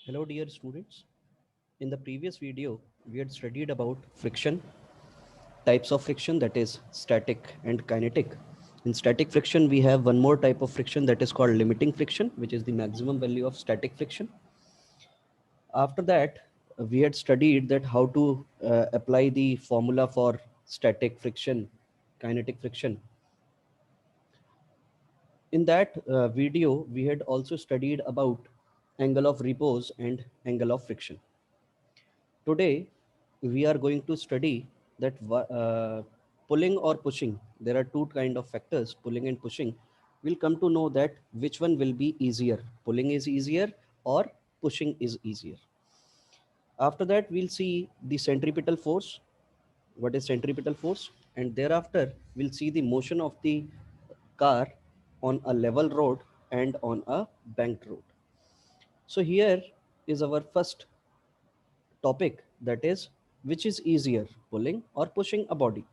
Hello dear students. In the previous video, we had studied about friction, types of friction, that is static and kinetic. In static friction, we have one more type of friction that is called limiting friction, which is the maximum value of static friction. After that, we had studied that how to apply the formula for static friction, kinetic friction. In that video, we had also studied about angle of repose and angle of friction. Today, we are going to study that pulling or pushing. There are two kind of factors, pulling and pushing. We'll come to know that which one will be easier. Pulling is easier or pushing is easier. After that, we'll see the centripetal force. What is centripetal force? And thereafter, we'll see the motion of the car on a level road and on a banked road. So here is our first topic, that is which is easier, pulling or pushing a body.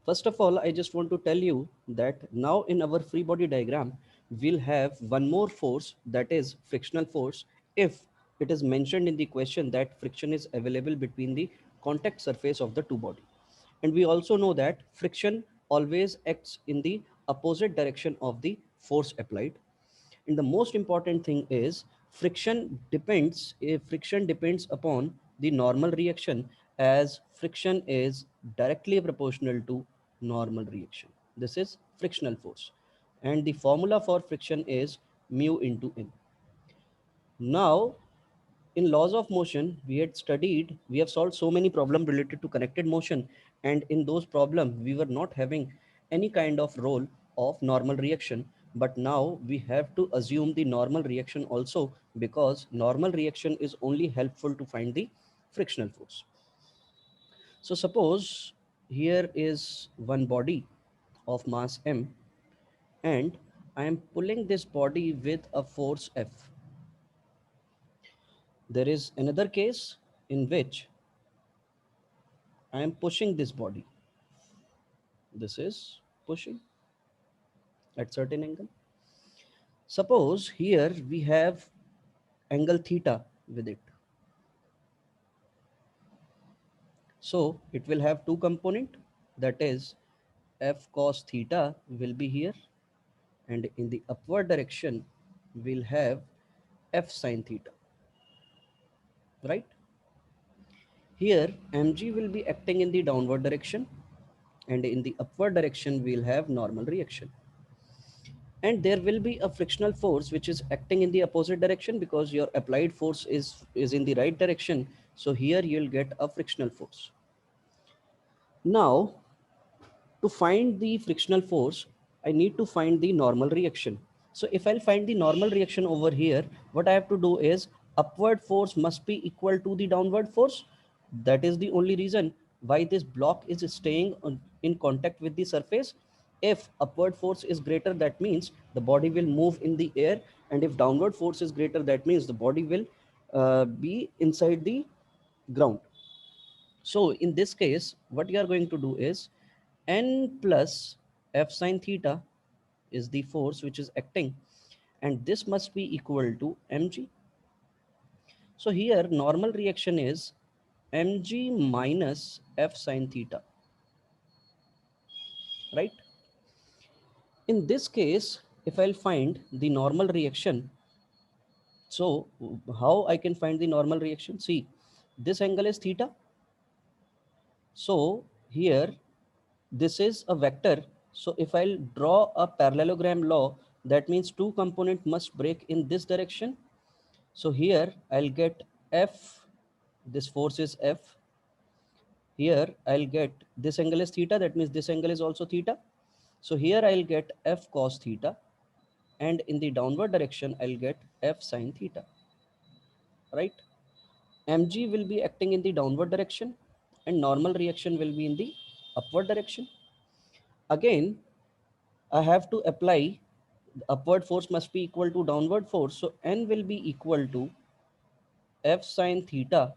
First of all, I just want to tell you that now in our free body diagram we'll have one more force, that is frictional force, if it is mentioned in the question that friction is available between the contact surface of the two body. And we also know that friction always acts in the opposite direction of the force applied. And the most important thing is friction depends upon the normal reaction, as friction is directly proportional to normal reaction. This is frictional force, and the formula for friction is mu into n. Now, in laws of motion, we have solved so many problems related to connected motion, and in those problems we were not having any kind of role of normal reaction. But now we have to assume the normal reaction also, because normal reaction is only helpful to find the frictional force. So suppose here is one body of mass m, and I am pulling this body with a force F. There is another case in which I am pushing this body. This is pushing at certain angle. Suppose here we have angle theta with it. So it will have two component, that is F cos theta will be here, and in the upward direction we'll have F sin theta, right? Here mg will be acting in the downward direction, and in the upward direction we'll have normal reaction. And there will be a frictional force which is acting in the opposite direction, because your applied force is in the right direction. So here you'll get a frictional force. Now, to find the frictional force, I need to find the normal reaction. So if I'll find the normal reaction over here, what I have to do is upward force must be equal to the downward force. That is the only reason why this block is staying in contact with the surface. If upward force is greater, that means the body will move in the air, and if downward force is greater, that means the body will be inside the ground. So in this case, what you are going to do is n plus F sin theta is the force which is acting, and this must be equal to mg. So here normal reaction is mg minus F sin theta, right? In this case, if I'll find the normal reaction, so how I can find the normal reaction? See, this angle is theta. So here this is a vector. So if I'll draw a parallelogram law, that means two component must break in this direction. So here I'll get F, this force is F. Here I'll get this angle is theta, that means this angle is also theta. So here I'll get F cos theta, and in the downward direction I'll get F sin theta, right? Mg will be acting in the downward direction, and normal reaction will be in the upward direction. Again, I have to apply upward force must be equal to downward force. So N will be equal to F sin theta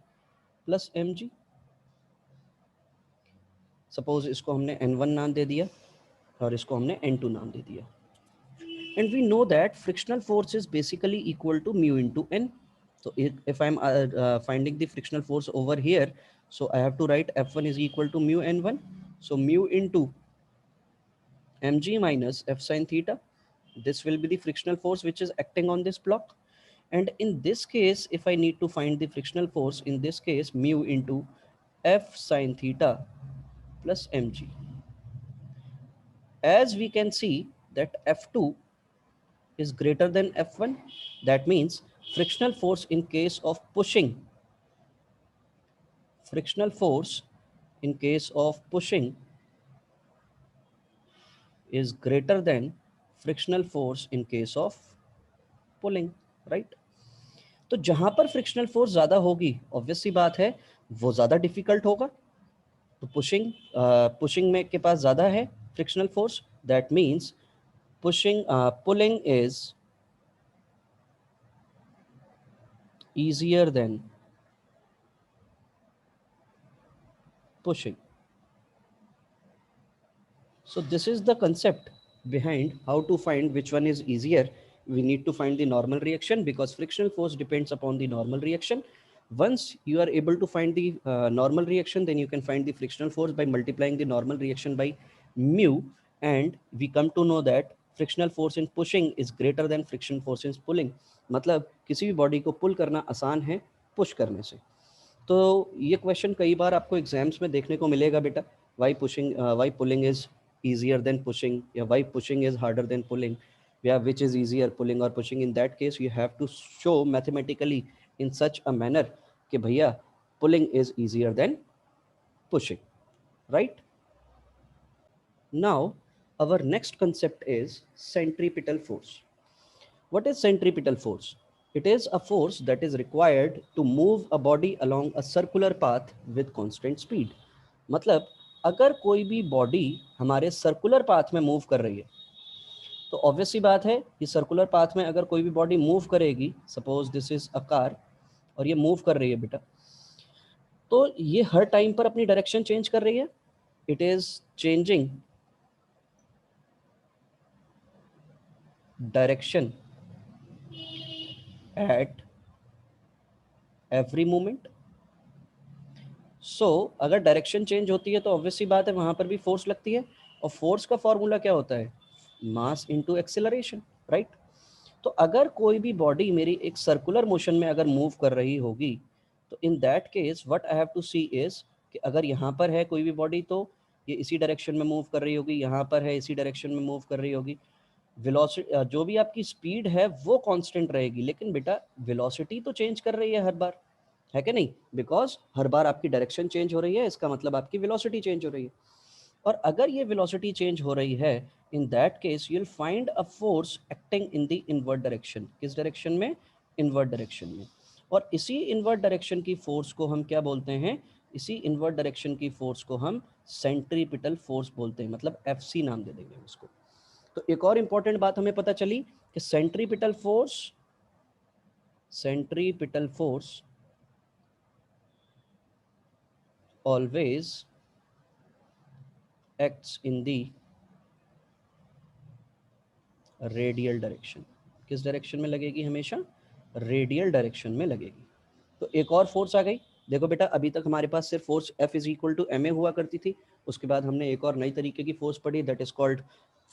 plus mg. Suppose इसको हमने n1 नाम दे दिया और इसको हमने n2 नाम दे दिया. And we know that frictional force is basically equal to mu into n. So if I'm finding the frictional force over here, so I have to write F1 is equal to mu N1. So mu into mg minus F sine theta. This will be the frictional force which is acting on this block. And in this case, if I need to find the frictional force, in this case, mu into F sine theta plus mg. As we can see that F2 is greater than F1, that means frictional force in case of pushing, frictional force in case of pushing is greater than frictional force in case of pulling, right? तो जहां पर frictional force ज्यादा होगी, obvious सी बात है वो ज्यादा difficult होगा. तो पुशिंग में के पास ज्यादा है frictional force, that means pulling is easier than pushing. So this is the concept behind how to find which one is easier. We need to find the normal reaction because frictional force depends upon the normal reaction. Once you are able to find the normal reaction, then you can find the frictional force by multiplying the normal reaction by mu, and we come to know that frictional force in pushing is greater than friction force in pulling. मतलब किसी भी body को पुल करना आसान है push करने से. तो ये क्वेश्चन कई बार आपको एग्जाम्स में देखने को मिलेगा बेटा, why pulling is easier than pushing, yeah, why pushing is harder than pulling, yeah, which is easier, pulling or pushing. In that case you have to show mathematically in such a manner कि भैया pulling is easier than pushing, right? Now our next concept is centripetal force. What is centripetal force? It is a force that is required to move a body along a circular path with constant speed. मतलब अगर कोई भी body हमारे circular path में move कर रही है, तो ऑब्वियस सी बात है कि सर्कुलर पाथ में अगर कोई भी बॉडी मूव करेगी, suppose this is a car और ये मूव कर रही है बेटा, तो ये हर टाइम पर अपनी डायरेक्शन चेंज कर रही है. It is changing direction at every moment. So अगर डायरेक्शन चेंज होती है तो ऑब्वियस सी बात है वहां पर भी फोर्स लगती है, और फोर्स का फॉर्मूला क्या होता है? Mass into acceleration, right? तो अगर कोई भी बॉडी मेरी एक सर्कुलर मोशन में अगर मूव कर रही होगी, तो in that case what I have to see is कि अगर यहाँ पर है कोई भी बॉडी तो ये इसी डायरेक्शन में मूव कर रही होगी, यहाँ पर है इसी डायरेक्शन में मूव कर रही होगी. वेलोसिटी जो भी आपकी स्पीड है वो कांस्टेंट रहेगी, लेकिन बेटा वेलोसिटी तो चेंज कर रही है हर बार, है कि नहीं? बिकॉज हर बार आपकी डायरेक्शन चेंज हो रही है, इसका मतलब आपकी वेलोसिटी चेंज हो रही है. और अगर ये वेलोसिटी चेंज हो रही है, in that case you will find a force acting in the inward direction. किस डायरेक्शन में? इनवर्ट डायरेक्शन में. और इसी इनवर्ट डायरेक्शन की फोर्स को हम क्या बोलते हैं? इसी इनवर्ट डायरेक्शन की फोर्स को हम सेंट्रीपिटल फोर्स बोलते हैं, मतलब एफसी नाम दे देंगे उसको. तो एक और इंपॉर्टेंट बात हमें पता चली कि centripetal force always acts in the radial direction. किस डायरेक्शन में लगेगी? हमेशा रेडियल डायरेक्शन में लगेगी. तो एक और फोर्स आ गई. देखो बेटा अभी तक हमारे पास सिर्फ force F is equal to ma हुआ करती थी, उसके बाद हमने एक और नई तरीके की फोर्स पढ़ी, that is called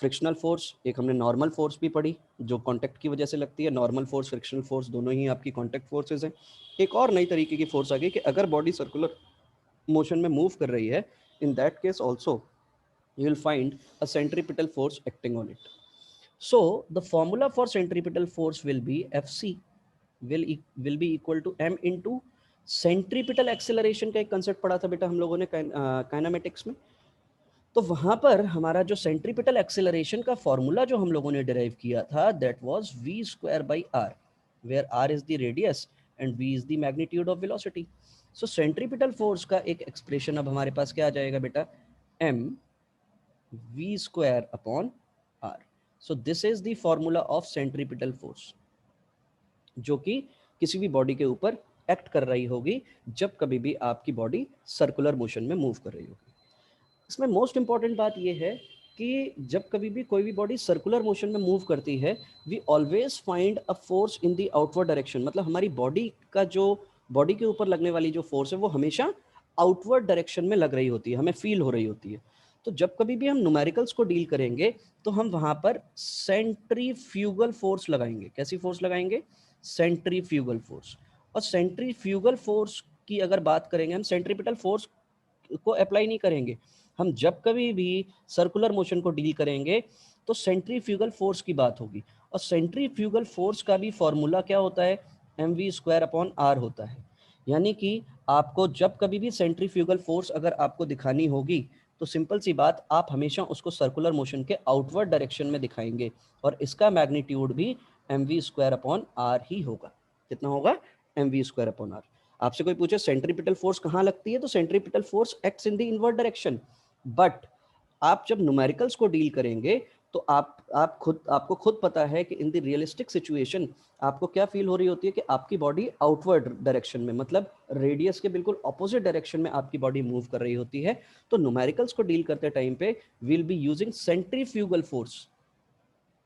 frictional force. एक हमने नॉर्मल फोर्स भी पढ़ी जो कॉन्टैक्ट की वजह से लगती है. नॉर्मल फोर्स, फ्रिक्शनल फोर्स दोनों ही आपकी कॉन्टैक्ट फोर्सेज हैं. एक और नई तरीके की फोर्स आ गई कि अगर बॉडी सर्कुलर मोशन में मूव कर रही है, in that case also you will find a centripetal force acting on it. So the formula for centripetal force will be Fc will be equal to m into centripetal acceleration का एक concept पढ़ा था बेटा हम लोगों ने kinematics में. तो वहां पर हमारा जो सेंट्रीपिटल एक्सेलरेशन का फॉर्मूला जो हम लोगों ने डिराइव किया था, that was v square by r, where r is the radius and v is the magnitude of velocity. So centripetal force का एक एक्सप्रेशन अब हमारे पास क्या आ जाएगा बेटा? m v square upon r. So this is the formula of centripetal force, जो कि किसी भी बॉडी के ऊपर एक्ट कर रही होगी जब कभी भी आपकी बॉडी सर्कुलर मोशन में मूव कर रही होगी. इसमें मोस्ट इंपॉर्टेंट बात यह है कि जब कभी भी कोई भी बॉडी सर्कुलर मोशन में मूव करती है, we always find a force in the outward direction. मतलब हमारी बॉडी का जो बॉडी के ऊपर लगने वाली जो फोर्स है वो हमेशा आउटवर्ड डायरेक्शन में लग रही होती है, हमें फील हो रही होती है। तो जब कभी भी हम न्यूमेरिकल्स को डील करेंगे तो हम वहां पर सेंट्रीफ्यूगल फोर्स लगाएंगे। कैसी फोर्स लगाएंगे? Centrifugal force. और सेंट्रीफ्यूगल फोर्स की अगर बात करेंगे, हम सेंट्रीपिटल फोर्स को अप्लाई नहीं करेंगे। हम जब कभी भी सर्कुलर मोशन को डील करेंगे तो सेंट्रीफ्यूगल फोर्स की बात होगी। और सेंट्रीफ्यूगल फोर्स का भी फॉर्मूला क्या होता है? mv²/r होता है। यानी कि आपको जब कभी भी सेंट्रीफ्यूगल फोर्स अगर आपको दिखानी होगी तो सिंपल सी बात, आप हमेशा उसको सर्कुलर मोशन के आउटवर्ड डायरेक्शन में दिखाएंगे और इसका मैग्नीट्यूड भी mv²/r ही होगा। कितना होगा? mv²/r। आपसे कोई पूछे सेंट्रीपिटल फोर्स कहाँ लगती है, तो centripetal force acts in the inward direction. But आप जब न्यूमेरिकल्स को डील करेंगे तो आपको खुद पता है कि इन द रियलिस्टिक सिचुएशन आपको क्या फील हो रही होती है कि आपकी बॉडी आउटवर्ड डायरेक्शन में, मतलब रेडियस के बिल्कुल ऑपोजिट डायरेक्शन में आपकी बॉडी मूव कर रही होती है। तो न्यूमेरिकल्स को डील करते टाइम पे will be using centrifugal force.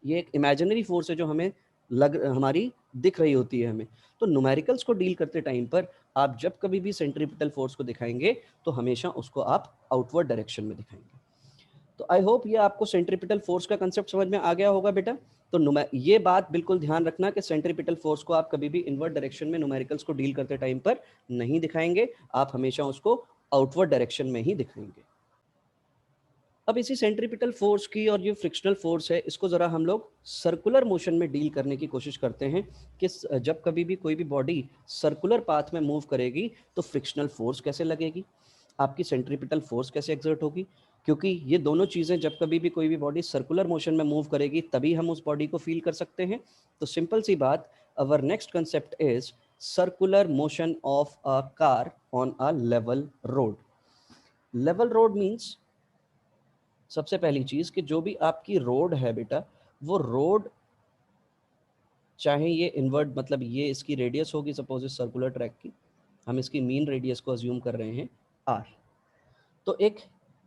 ये एक इमेजिनरी फोर्स है जो हमें हमारी दिख रही होती है हमें। तो न्यूमेरिकल्स को डील करते टाइम पर आप जब कभी भी सेंट्रीपिटल फोर्स को दिखाएंगे तो हमेशा उसको आप आउटवर्ड डायरेक्शन में दिखाएंगे। तो आई होप ये आपको सेंट्रीपिटल फोर्स का कंसेप्ट समझ में आ गया होगा बेटा। तो ये बात बिल्कुल ध्यान रखना कि सेंट्रीपिटल फोर्स को आप कभी भी इनवर्ट डायरेक्शन में न्यूमेरिकल्स को डील करते टाइम पर नहीं दिखाएंगे, आप हमेशा उसको आउटवर्ड डायरेक्शन में ही दिखाएंगे। अब इसी सेंट्रीपिटल फोर्स की और जो फ्रिक्शनल फोर्स है इसको ज़रा हम लोग सर्कुलर मोशन में डील करने की कोशिश करते हैं कि जब कभी भी कोई भी बॉडी सर्कुलर पाथ में मूव करेगी तो फ्रिक्शनल फोर्स कैसे लगेगी, आपकी सेंट्रीपिटल फोर्स कैसे एक्सर्ट होगी। क्योंकि ये दोनों चीज़ें जब कभी भी कोई भी बॉडी सर्कुलर मोशन में मूव करेगी तभी हम उस बॉडी को फील कर सकते हैं। तो सिंपल सी बात, our next concept is circular motion of a car on a level road. Level road means, सबसे पहली चीज कि जो भी आपकी रोड है बेटा, वो रोड चाहे ये इनवर्ट, मतलब ये इसकी रेडियस होगी सपोज इस सर्कुलर ट्रैक की, हम इसकी मीन रेडियस को अज्यूम कर रहे हैं r। तो एक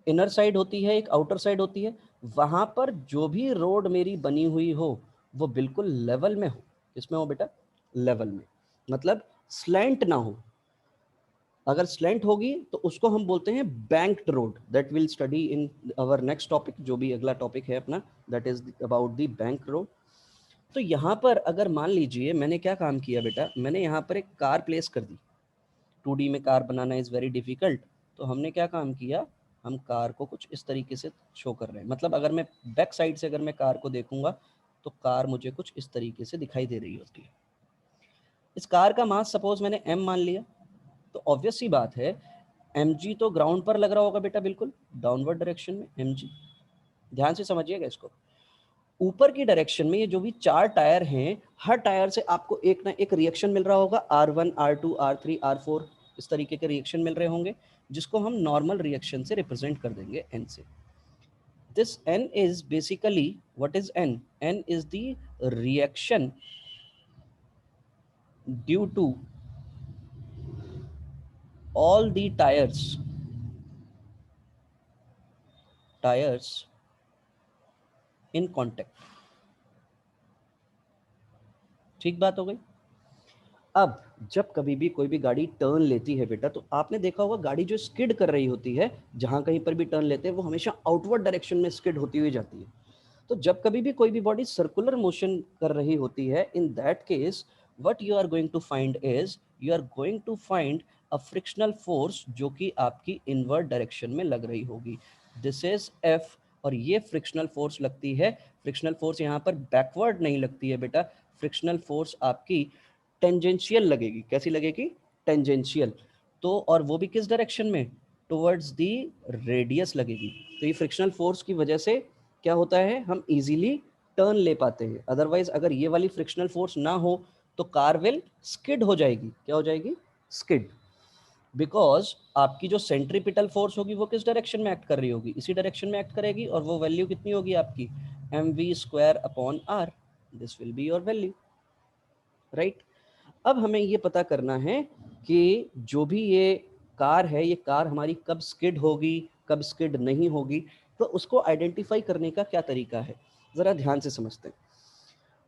इनर साइड होती है, एक आउटर साइड होती है। वहां पर जो भी रोड मेरी बनी हुई हो वो बिल्कुल लेवल में हो। किसमें हो बेटा? लेवल में, मतलब स्लैंट ना हो। अगर स्लैंट होगी तो उसको हम बोलते हैं banked road. That will study in our next topic, जो भी अगला टॉपिक है अपना, that is about the bank road. तो यहाँ पर अगर मान लीजिए मैंने क्या काम किया बेटा, मैंने यहाँ पर एक कार प्लेस कर दी। 2D में car banana is very difficult, तो हमने क्या काम किया, हम कार को कुछ इस तरीके से शो कर रहे हैं। मतलब अगर मैं बैक साइड से अगर मैं कार को देखूंगा तो कार मुझे कुछ इस तरीके से दिखाई दे रही होती है। इस कार का मास सपोज मैंने m मान लिया, तो ऑब्वियस सी बात है mg तो ग्राउंड पर लग रहा होगा बेटा, बिल्कुल डाउनवर्ड डायरेक्शन में mg। ध्यान से समझिएगा इसको। ऊपर की डायरेक्शन में ये जो भी 4 टायर हैं, हर टायर से आपको एक ना एक रिएक्शन मिल रहा होगा, R1 R2 R3 R4 इस तरीके के रिएक्शन मिल रहे होंगे, जिसको हम नॉर्मल रिएक्शन से रिप्रेजेंट कर देंगे n से। This n is basically, what is n? n is the reaction due to all the tires in contact। ठीक बात हो गई। अब जब कभी भी कोई भी गाड़ी टर्न लेती है बेटा, तो आपने देखा होगा गाड़ी जो स्किड कर रही होती है, जहां कहीं पर भी टर्न लेते हैं वो हमेशा आउटवर्ड डायरेक्शन में स्किड होती हुई जाती है। तो जब कभी भी कोई भी बॉडी सर्कुलर मोशन कर रही होती है, in that case what you are going to find is, you are going to find a frictional force जो कि आपकी इनवर्ट डायरेक्शन में लग रही होगी। This is F। और ये फ्रिक्शनल फोर्स लगती है, फ्रिक्शनल फोर्स यहाँ पर बैकवर्ड नहीं लगती है बेटा, फ्रिक्शनल फोर्स आपकी टेंजेंशियल लगेगी। कैसी लगेगी? टेंजेंशियल। तो और वो भी किस डायरेक्शन में? टुवर्ड्स दी रेडियस लगेगी। तो ये फ्रिक्शनल फोर्स की वजह से क्या होता है, हम इजीली टर्न ले पाते हैं। अदरवाइज अगर ये वाली फ्रिक्शनल फोर्स ना हो तो कार विल स्किड हो जाएगी। क्या हो जाएगी? स्किड। बिकॉज आपकी जो सेंट्रीपिटल फोर्स होगी वो किस डायरेक्शन में एक्ट कर रही होगी? इसी डायरेक्शन में एक्ट करेगी। और वो वैल्यू कितनी होगी आपकी? mv²/r। This will be your value, right. अब हमें ये पता करना है कि जो भी ये कार है, ये कार हमारी कब स्किड होगी, कब स्किड नहीं होगी। तो उसको आइडेंटिफाई करने का क्या तरीका है, ज़रा ध्यान से समझते हैं।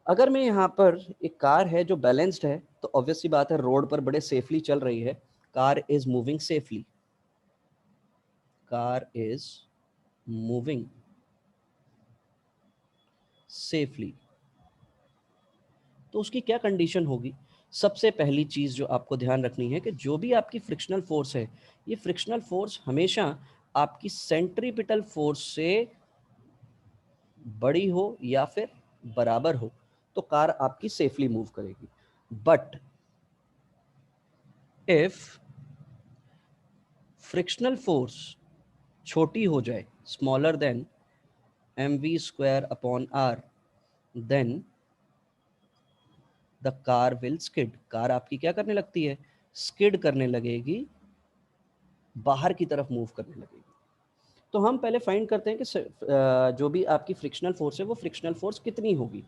अगर मैं यहाँ पर एक कार है जो बैलेंस्ड है, तो ऑब्वियसली बात है रोड पर बड़े सेफली चल रही है, car is moving safely, car is moving safely. तो उसकी क्या कंडीशन होगी? सबसे पहली चीज़ जो आपको ध्यान रखनी है कि जो भी आपकी फ्रिक्शनल फोर्स है, ये फ्रिक्शनल फोर्स हमेशा आपकी सेंट्रीपिटल फोर्स से बड़ी हो या फिर बराबर हो, तो कार आपकी सेफली मूव करेगी। बट इफ फ्रिक्शनल फोर्स छोटी हो जाए, smaller than mv² upon r, then the car will skid. Car आपकी क्या करने लगती है? स्किड करने लगेगी, बाहर की तरफ मूव करने लगेगी। तो हम पहले फाइंड करते हैं कि जो भी आपकी फ्रिक्शनल फोर्स है वो फ्रिक्शनल फोर्स कितनी होगी।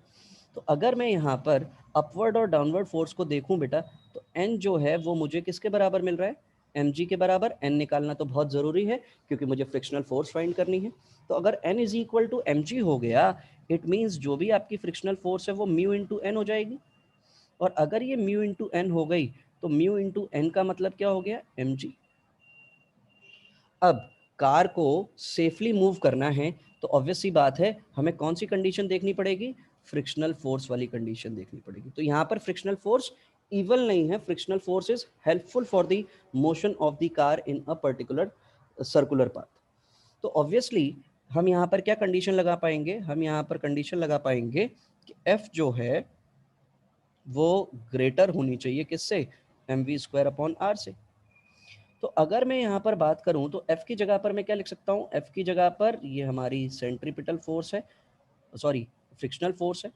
तो अगर मैं यहाँ पर अपवर्ड और डाउनवर्ड फोर्स को देखूं बेटा, तो एन जो है वो मुझे किसके बराबर मिल रहा है? mg के बराबर। एन निकालना तो बहुत ज़रूरी है क्योंकि मुझे फ्रिक्शनल फोर्स फाइंड करनी है। तो अगर n is equal to m हो गया, इट मीन्स जो भी आपकी फ्रिक्शनल फोर्स है वो म्यू इंटू एन हो जाएगी। और अगर ये म्यू इंटू एन हो गई, तो म्यू इंटू एन का मतलब क्या हो गया? mg। अब कार को सेफली मूव करना है, तो ऑब्वियस सी बात है हमें कौन सी कंडीशन देखनी पड़ेगी? फ्रिक्शनल फोर्स वाली कंडीशन देखनी पड़ेगी। तो यहाँ पर फ्रिक्शनल फोर्स इवल नहीं है, frictional force is helpful for the motion of the car in a particular circular path. तो ऑब्वियसली हम यहाँ पर क्या कंडीशन लगा पाएंगे? हम यहाँ पर कंडीशन लगा पाएंगे कि एफ जो है वो ग्रेटर होनी चाहिए किससे? mv² अपॉन आर से। तो अगर मैं यहाँ पर बात करूँ तो F की जगह पर मैं क्या लिख सकता हूँ? F की जगह पर ये हमारी सेंट्रीपिटल फोर्स है, सॉरी फ्रिक्शनल फोर्स है,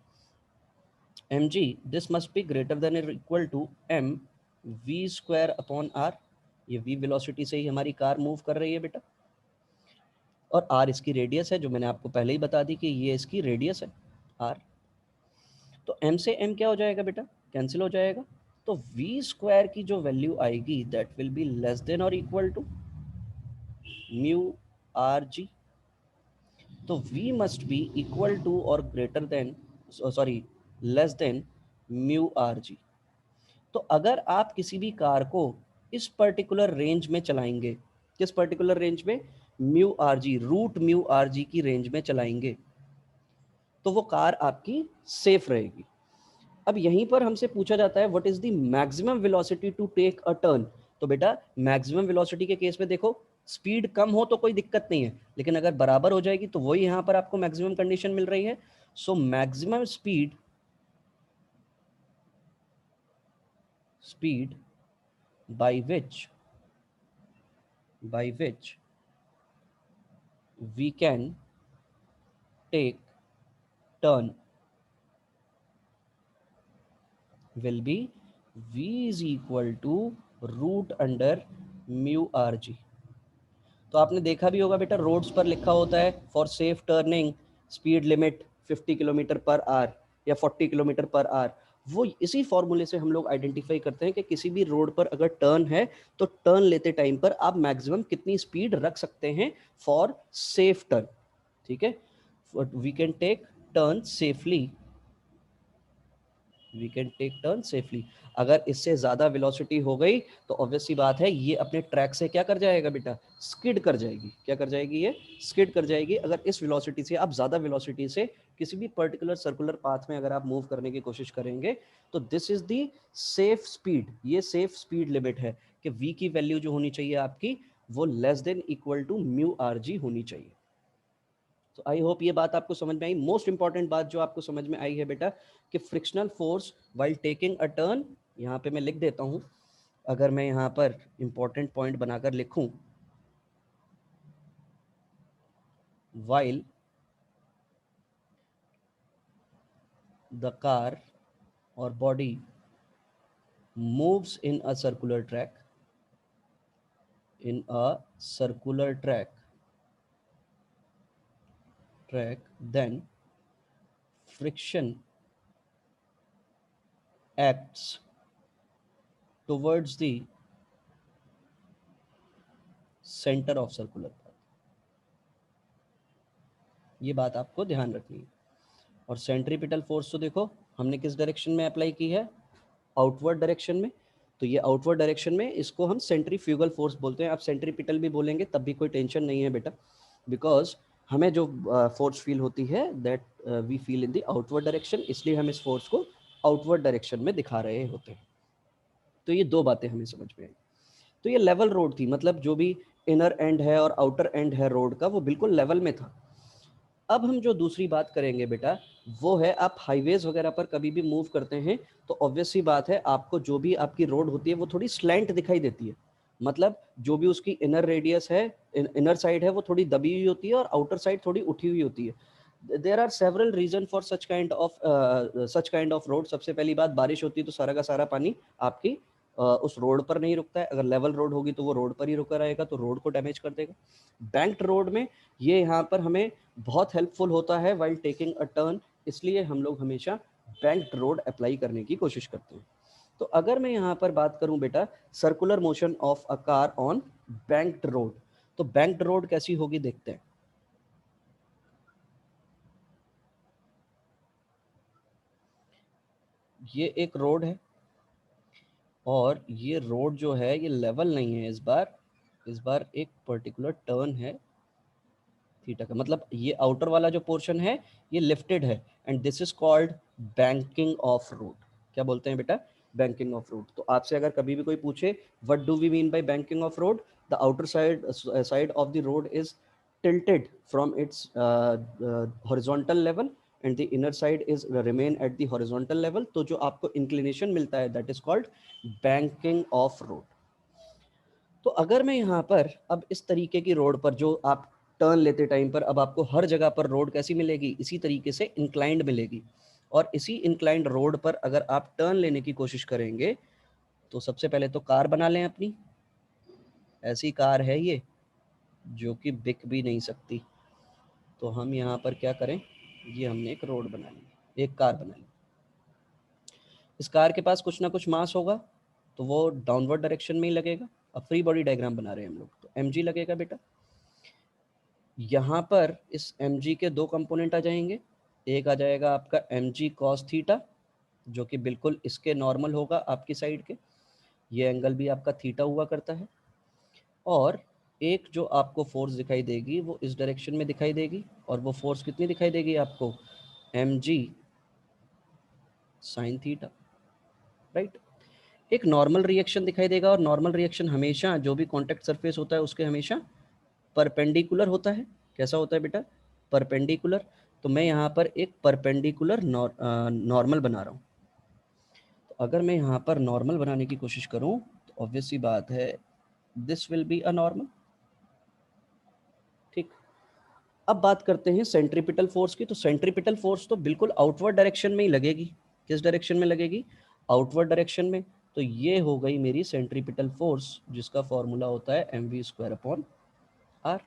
mg this must be greater than और equal to mv² upon R. ये v वेलोसिटी से ही हमारी कार मूव कर रही है बेटा, और r इसकी रेडियस है, जो मैंने आपको पहले ही बता दी कि ये इसकी रेडियस है r। तो m से m क्या हो जाएगा बेटा? कैंसिल हो जाएगा। तो v² की जो वैल्यू आएगी that will be less than और equal to mu are g. तो v must be equal to और greater than, sorry less than mu are g. तो अगर आप किसी भी कार को इस पर्टिकुलर रेंज में चलाएंगे, किस पर्टिकुलर रेंज में? Mu are g, root mu are g की रेंज में चलाएंगे, तो वो कार आपकी सेफ रहेगी। अब यहीं पर हमसे पूछा जाता है what is the maximum velocity to take a turn. तो बेटा मैक्सिमम वेलोसिटी के केस में देखो, स्पीड कम हो तो कोई दिक्कत नहीं है, लेकिन अगर बराबर हो जाएगी तो वही यहां पर आपको मैक्सिमम कंडीशन मिल रही है। So maximum speed by which we can take turn will be v is equal to root under mu are g. तो आपने देखा भी होगा बेटा, रोड्स पर लिखा होता है for safe turning speed limit 50 kilometre per hour या 40 किलोमीटर पर आवर। वो इसी फॉर्मूले से हम लोग आइडेंटिफाई करते हैं कि किसी भी रोड पर अगर टर्न है तो टर्न लेते टाइम पर आप मैक्सिमम कितनी स्पीड रख सकते हैं फॉर सेफ टर्न। ठीक है, we can take turn safely, we can take turn safely. अगर इससे ज़्यादा वेलोसिटी हो गई तो ऑब्वियसली बात है ये अपने ट्रैक से क्या कर जाएगा बेटा? स्किड कर जाएगी। क्या कर जाएगी? ये स्किड कर जाएगी। अगर इस वेलोसिटी से आप ज़्यादा वेलोसिटी से किसी भी पर्टिकुलर सर्कुलर पाथ में अगर आप मूव करने की कोशिश करेंगे, तो this is the safe speed. ये सेफ स्पीड लिमिट है कि v की वैल्यू जो होनी चाहिए आपकी वो less than equal to mu are g होनी चाहिए। तो आई होप ये बात आपको समझ में आई। मोस्ट इंपॉर्टेंट बात जो आपको समझ में आई है बेटा कि frictional force while taking a turn, यहाँ पे मैं लिख देता हूँ, अगर मैं यहाँ पर इंपॉर्टेंट पॉइंट बनाकर लिखूं, वाइल द कार और body moves in a circular track, in a circular track then friction acts towards the center of circular path। ये बात आपको ध्यान रखनी है। और सेंट्रीपिटल फोर्स तो देखो हमने किस डायरेक्शन में अप्लाई की है, आउटवर्ड डायरेक्शन में। तो ये आउटवर्ड डायरेक्शन में इसको हम सेंट्रीफ्यूगल फोर्स बोलते हैं। आप सेंट्रीपिटल भी बोलेंगे तब भी कोई टेंशन नहीं है बेटा, बिकॉज हमें जो फोर्स फील होती है that we feel in the outward direction, इसलिए हम इस फोर्स को आउटवर्ड डायरेक्शन में दिखा रहे होते हैं। तो ये दो बातें हमें समझ में आई। तो ये लेवल रोड थी, मतलब जो भी इनर एंड है और आउटर एंड है रोड का वो बिल्कुल लेवल में था। अब हम जो दूसरी बात करेंगे बेटा वो है, आप हाईवेज वगैरह पर कभी भी मूव करते हैं तो ऑब्वियस सी बात है आपको जो भी आपकी रोड होती है वो थोड़ी स्लैंट दिखाई देती है। मतलब जो भी उसकी इनर रेडियस है, इनर साइड है, वो थोड़ी दबी हुई होती है और आउटर साइड थोड़ी उठी हुई होती है। There are several reason for such kind of road. सबसे पहली बात, बारिश होती है तो सारा का सारा पानी आपकी उस रोड पर नहीं रुकता है। अगर लेवल रोड होगी तो वो रोड पर ही रुका रहेगा, तो रोड को डैमेज कर देगा। बैंक्ड रोड में ये यहाँ पर हमें बहुत हेल्पफुल होता है वाइल टेकिंग अ टर्न, इसलिए हम लोग हमेशा बैंक्ड रोड अप्लाई करने की कोशिश करते हैं। तो अगर मैं यहाँ पर बात करूँ बेटा circular motion of a car on banked road, तो बैंक्ड रोड कैसी होगी देखते हैं। ये एक रोड है और ये रोड जो है ये लेवल नहीं है, इस बार एक पर्टिकुलर टर्न है थीटा का, मतलब ये आउटर वाला जो पोर्शन है ये लिफ्टेड है and this is called banking of road. क्या बोलते हैं बेटा, बैंकिंग ऑफ रोड। तो आपसे अगर कभी भी कोई पूछे what do we mean by banking of road, the outer side of the road is tilted from its horizontal level and the inner side is remain at the horizontal level, तो जो आपको inclination मिलता है that is called banking of road। तो अगर मैं यहाँ पर अब इस तरीके की रोड पर जो आप टर्न लेते टाइम पर, अब आपको हर जगह पर रोड कैसी मिलेगी, इसी तरीके से इंक्लाइंड मिलेगी। और इसी इंक्लाइंड रोड पर अगर आप टर्न लेने की कोशिश करेंगे तो सबसे पहले तो कार बना लें अपनी। ऐसी कार है ये जो कि बिक भी नहीं सकती। तो हम यहाँ पर क्या करें, ये हमने एक रोड बना ली, एक कार बना ली। इस कार के पास कुछ ना कुछ मास होगा तो वो डाउनवर्ड डायरेक्शन में ही लगेगा। अब फ्री बॉडी डायग्राम बना रहे हैं हम लोग, तो mg लगेगा बेटा। यहाँ पर इस mg के दो कंपोनेंट आ जाएंगे। एक आ जाएगा आपका mg cos थीटा जो कि बिल्कुल इसके नॉर्मल होगा आपकी साइड के, ये एंगल भी आपका थीटा हुआ करता है। और एक जो आपको फोर्स दिखाई देगी वो इस डायरेक्शन में दिखाई देगी, और वो फोर्स कितनी दिखाई देगी आपको, mg sin थीटा, राइट। एक नॉर्मल रिएक्शन दिखाई देगा, और नॉर्मल रिएक्शन हमेशा जो भी कॉन्टैक्ट सरफेस होता है उसके हमेशा परपेंडिकुलर होता है। कैसा होता है बेटा, परपेंडिकुलर। तो मैं यहाँ पर एक परपेंडिकुलर नॉर्मल बना रहा हूँ। तो अगर मैं यहाँ पर नॉर्मल बनाने की कोशिश करूँ तो ऑब्वियस सी बात है this will be a normal, ठीक। अब बात करते हैं सेंट्रीपिटल फोर्स की। तो सेंट्रीपिटल फोर्स तो बिल्कुल आउटवर्ड डायरेक्शन में ही लगेगी। किस डायरेक्शन में लगेगी, आउटवर्ड डायरेक्शन में। तो ये हो गई मेरी सेंट्रीपिटल फोर्स जिसका फॉर्मूला होता है mv²/r।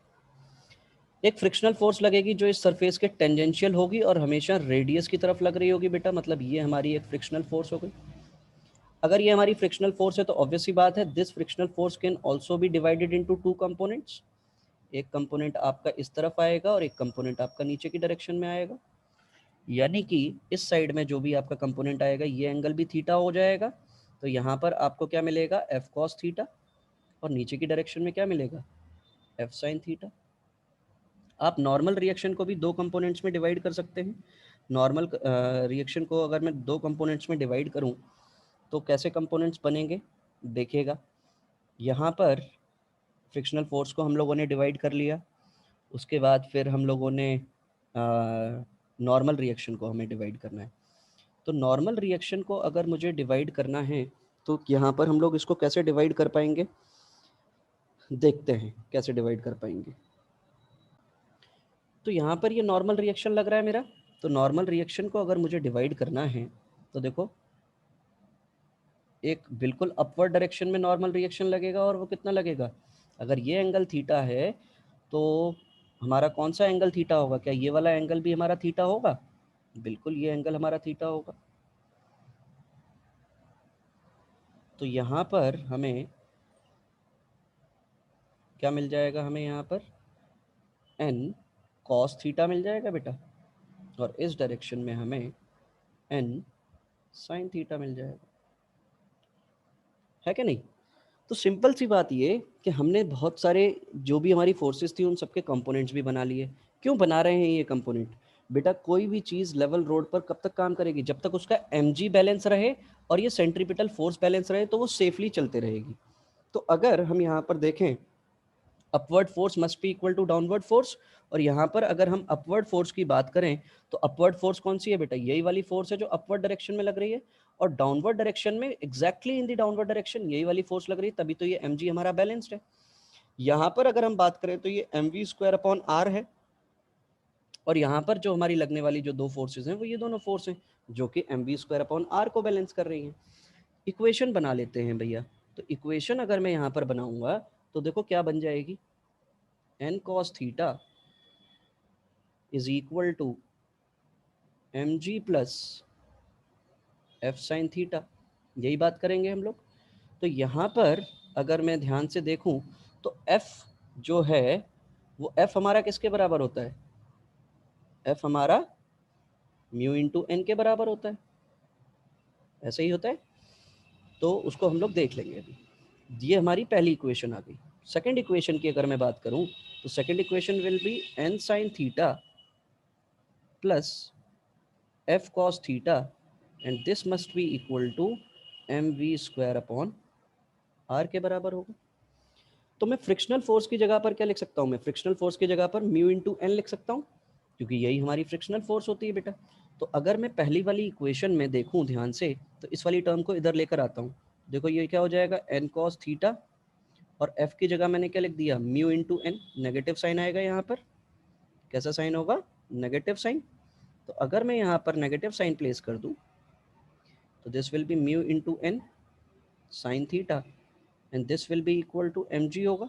एक फ्रिक्शनल फोर्स लगेगी जो इस सरफेस के टेंजेंशियल होगी और हमेशा रेडियस की तरफ लग रही होगी बेटा, मतलब ये हमारी एक फ्रिक्शनल फोर्स हो गई। अगर ये हमारी फ्रिक्शनल फोर्स है तो ऑब्वियस सी बात है this frictional force can also be divided into two components. एक कंपोनेंट आपका इस तरफ आएगा और एक कंपोनेंट आपका नीचे की डायरेक्शन में आएगा। यानी कि इस साइड में जो भी आपका कंपोनेंट आएगा ये एंगल भी थीटा हो जाएगा। तो यहाँ पर आपको क्या मिलेगा, एफ कॉस थीटा, और नीचे की डायरेक्शन में क्या मिलेगा, एफ साइन थीटा। आप नॉर्मल रिएक्शन को भी दो कंपोनेंट्स में डिवाइड कर सकते हैं। नॉर्मल रिएक्शन को अगर मैं दो कंपोनेंट्स में डिवाइड करूं तो कैसे कंपोनेंट्स बनेंगे देखिएगा। यहाँ पर फ्रिक्शनल फोर्स को हम लोगों ने डिवाइड कर लिया, उसके बाद फिर हम लोगों ने नॉर्मल रिएक्शन को हमें डिवाइड करना है। तो नॉर्मल रिएक्शन को अगर मुझे डिवाइड करना है तो यहाँ पर हम लोग इसको कैसे डिवाइड कर पाएंगे, देखते हैं कैसे डिवाइड कर पाएंगे। तो यहाँ पर ये नॉर्मल रिएक्शन लग रहा है मेरा। तो नॉर्मल रिएक्शन को अगर मुझे डिवाइड करना है तो देखो एक बिल्कुल अपवर्ड डायरेक्शन में नॉर्मल रिएक्शन लगेगा, और वो कितना लगेगा, अगर ये एंगल थीटा है तो हमारा कौन सा एंगल थीटा होगा, क्या ये वाला एंगल भी हमारा थीटा होगा, बिल्कुल ये एंगल हमारा थीटा होगा। तो यहाँ पर हमें क्या मिल जाएगा, हमें यहाँ पर n cos थीटा मिल जाएगा बेटा, और इस डायरेक्शन में हमें n sin थीटा मिल जाएगा, है क्या नहीं? तो सिंपल सी बात ये कि हमने बहुत सारे जो भी हमारी फोर्सेस थी उन सबके कंपोनेंट्स भी बना लिए। क्यों बना रहे हैं ये कंपोनेंट? बेटा कोई भी चीज़ लेवल रोड पर कब तक काम करेगी? जब तक उसका mg बैलेंस रहे और ये सेंट्रीपिटल फोर्स बैलेंस रहे, तो वो सेफली चलते रहेगी। तो अगर हम यहाँ पर देखें, upward force must be equal to downward force, और यहाँ पर अगर हम अपवर्ड फोर्स की बात करें तो अपवर्ड फोर्स कौन सी है बेटा? यही वाली फोर्स है जो अपवर्ड डायरेक्शन में लग रही है, और डाउनवर्ड डायरेक्शन में exactly in the downward direction यही वाली फोर्स लग रही है, तभी तो ये mg हमारा बैलेंस्ड है। यहाँ पर अगर हम बात करें तो ये mv स्क्वायर अपॉन r है, और यहाँ पर जो हमारी लगने वाली जो दो फोर्सेज हैं वो ये दोनों फोर्स हैं जो कि mv स्क्वायर अपॉन r को बैलेंस कर रही हैं। इक्वेशन बना लेते हैं भैया। तो इक्वेशन अगर मैं यहाँ पर बनाऊंगा तो देखो क्या बन जाएगी, n cos theta is equal to mg plus f sin theta, यही बात करेंगे हम लोग। तो यहाँ पर अगर मैं ध्यान से देखूं तो f जो है वो f हमारा किसके बराबर होता है? f हमारा म्यू इंटू एन के बराबर होता है, ऐसे ही होता है। तो उसको हम लोग देख लेंगे अभी। ये हमारी पहली इक्वेशन आ गई। सेकंड इक्वेशन की अगर मैं बात करूं तो second equation will be n sin theta plus f cos theta, and this must be equal to mv square upon r के बराबर होगा। तो मैं फ्रिक्शनल फोर्स की जगह पर क्या लिख सकता हूँ? मैं फ्रिक्शनल फोर्स की जगह पर म्यू इंटू एन लिख सकता हूँ, क्योंकि यही हमारी फ्रिक्शनल फोर्स होती है बेटा। तो अगर मैं पहली वाली इक्वेशन में देखूँ ध्यान से, तो इस वाली टर्म को इधर लेकर आता हूँ। देखो ये क्या हो जाएगा, एन कॉस थीटा, और एफ की जगह मैंने क्या लिख दिया, mu into n. Negative sign आएगा यहाँ पर, कैसा साइन होगा? Negative sign. तो अगर मैं यहाँ पर नेगेटिव साइन प्लेस कर दूँ तो this will be mu into n sin theta, and this will be equal to m g होगा।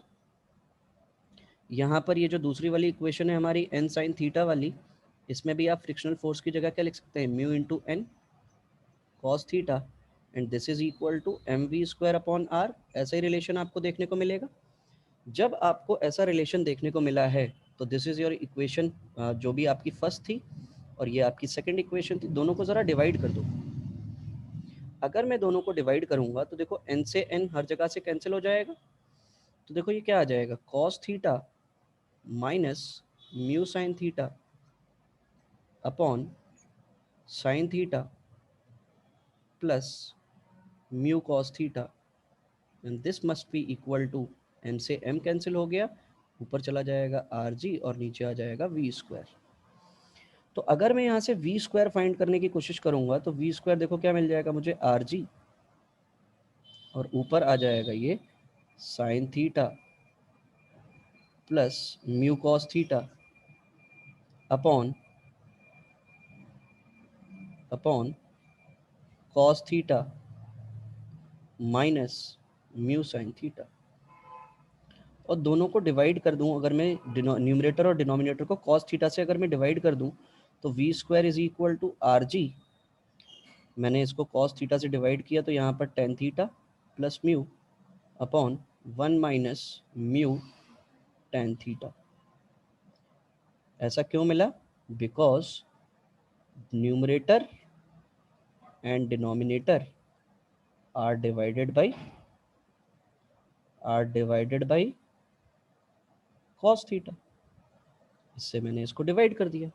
यहाँ पर ये जो दूसरी वाली इक्वेशन है हमारी एन साइन थीटा वाली, इसमें भी आप फ्रिक्शनल फोर्स की जगह क्या लिख सकते हैं, mu into n cos theta, and this is equal to m v square upon r. ऐसा ही रिलेशन आपको देखने को मिलेगा। जब आपको ऐसा रिलेशन देखने को मिला है तो दिस इज योर इक्वेशन, जो भी आपकी फर्स्ट थी और ये आपकी सेकंड इक्वेशन थी। दोनों को ज़रा डिवाइड कर दो। अगर मैं दोनों को डिवाइड करूंगा तो देखो n से n हर जगह से कैंसिल हो जाएगा। तो देखो ये क्या आ जाएगा, cos theta minus mu sin theta upon sin theta plus mu cos theta, and this must be equal to, m से m कैंसिल हो गया, ऊपर चला जाएगा आर जी और नीचे आ जाएगा वी स्क्वायर। तो अगर मैं यहाँ से वी स्क्वायर फाइंड करने की कोशिश करूँगा तो वी स्क्वायर देखो क्या मिल जाएगा मुझे, आर जी, और ऊपर आ जाएगा ये sign theta plus mu cos theta upon upon cos theta minus mu sin theta. और दोनों को डिवाइड कर दूं, अगर मैं न्यूमरेटर और डिनोमिनेटर को कॉस थीटा से अगर मैं डिवाइड कर दूं तो v square is equal to r g, मैंने इसको कॉस थीटा से डिवाइड किया तो यहाँ पर tan theta plus mu upon one minus mu tan theta. ऐसा क्यों मिला? Because numerator and denominator are divided by cos theta. इससे मैंने इसको डिवाइड कर दिया।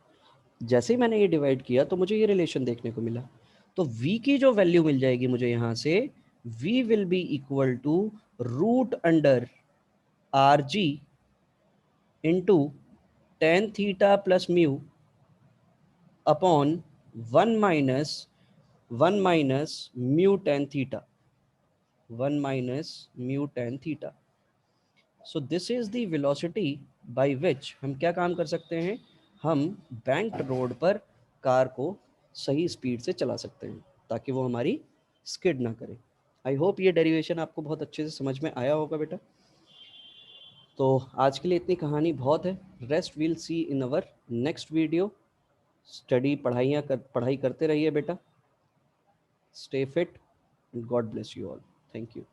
जैसे ही मैंने ये डिवाइड किया तो मुझे ये रिलेशन देखने को मिला। तो v की जो वैल्यू मिल जाएगी मुझे यहाँ से, v will be equal to root under r g into tan theta plus mu upon one minus mu tan theta, one minus mu tan theta. So this is the velocity by which हम क्या काम कर सकते हैं, हम banked road पर car को सही स्पीड से चला सकते हैं ताकि वो हमारी स्किड ना करे। आई होप ये डेरिवेशन आपको बहुत अच्छे से समझ में आया होगा बेटा। तो आज के लिए इतनी कहानी बहुत है। Rest will see in our next video. Study पढ़ाई करते रहिए बेटा। Stay fit, God bless you all. Thank you.